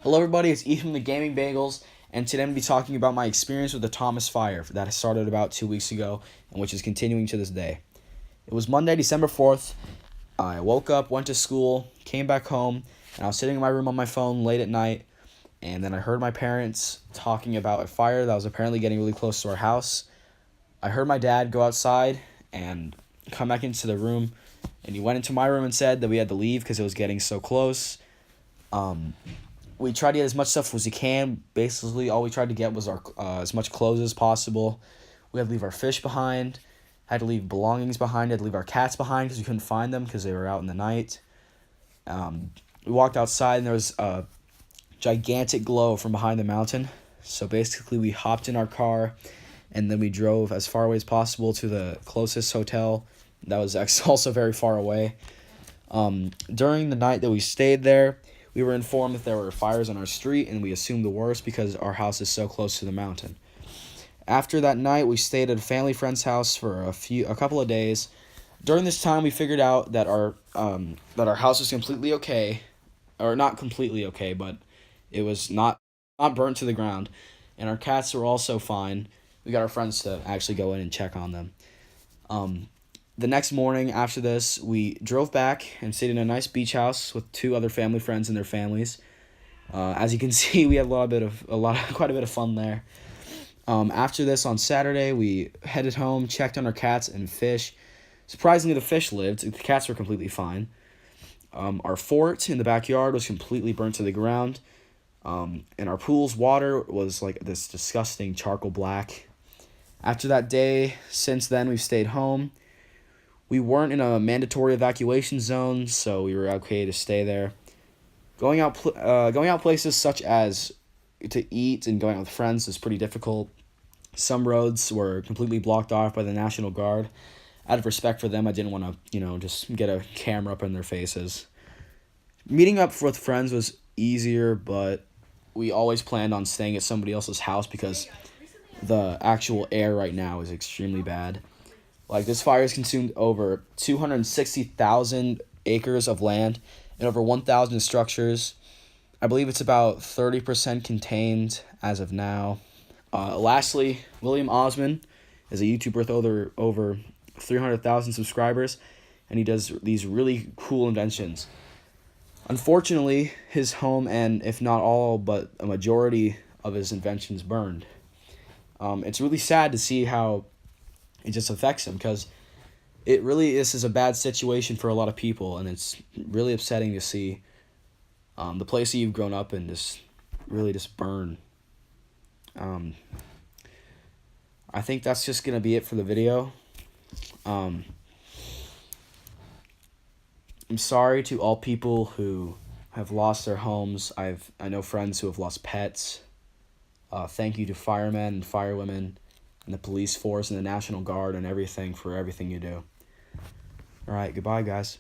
Hello everybody, it's Ethan the Gaming Bagels, and today I'm going to be talking about my experience with the Thomas Fire that started about 2 weeks ago, and which is continuing to this day. It was Monday, December 4th. I woke up, went to school, came back home, and I was sitting in my room on my phone late at night, and then I heard my parents talking about a fire that was apparently getting really close to our house. I heard my dad go outside and come back into the room, and he went into my room and said that we had to leave because it was getting so close. We tried to get as much stuff as we can. Basically, all we tried to get was our as much clothes as possible. We had to leave our fish behind. Had to leave belongings behind. Had to leave our cats behind because we couldn't find them because they were out in the night. We walked outside and there was a gigantic glow from behind the mountain. So basically, we hopped in our car, and then we drove as far away as possible to the closest hotel. That was also very far away. During the night that we stayed there, we were informed that there were fires on our street, and we assumed the worst because our house is so close to the mountain. After that night, we stayed at a family friend's house for a couple of days. During this time, we figured out that our house was completely okay, or not completely okay, but it was not burnt to the ground, and our cats were also fine. We got our friends to actually go in and check on them. The next morning after this, we drove back and stayed in a nice beach house with two other family friends and their families. As you can see, we had quite a bit of fun there. After this, on Saturday, we headed home, checked on our cats and fish. Surprisingly, the fish lived. The cats were completely fine. Our fort in the backyard was completely burnt to the ground. And our pool's water was like this disgusting charcoal black. After that day, since then, we've stayed home. We weren't in a mandatory evacuation zone, so we were okay to stay there. Going out places such as to eat and going out with friends is pretty difficult. Some roads were completely blocked off by the National Guard. Out of respect for them, I didn't want to, just get a camera up in their faces. Meeting up with friends was easier, but we always planned on staying at somebody else's house because the actual air right now is extremely bad. Like, this fire has consumed over 260,000 acres of land and over 1,000 structures. I believe it's about 30% contained as of now. Lastly, Osman is a YouTuber with over 300,000 subscribers, and he does these really cool inventions. Unfortunately, his home and, if not all, but a majority of his inventions burned. It's really sad to see how it just affects him because this is a bad situation for a lot of people, and it's really upsetting to see the place that you've grown up in just burn. I think that's just going to be it for the video. I'm sorry to all people who have lost their homes. I know friends who have lost pets. Thank you to firemen and firewomen and the police force and the National Guard and everything for everything you do. All right, goodbye, guys.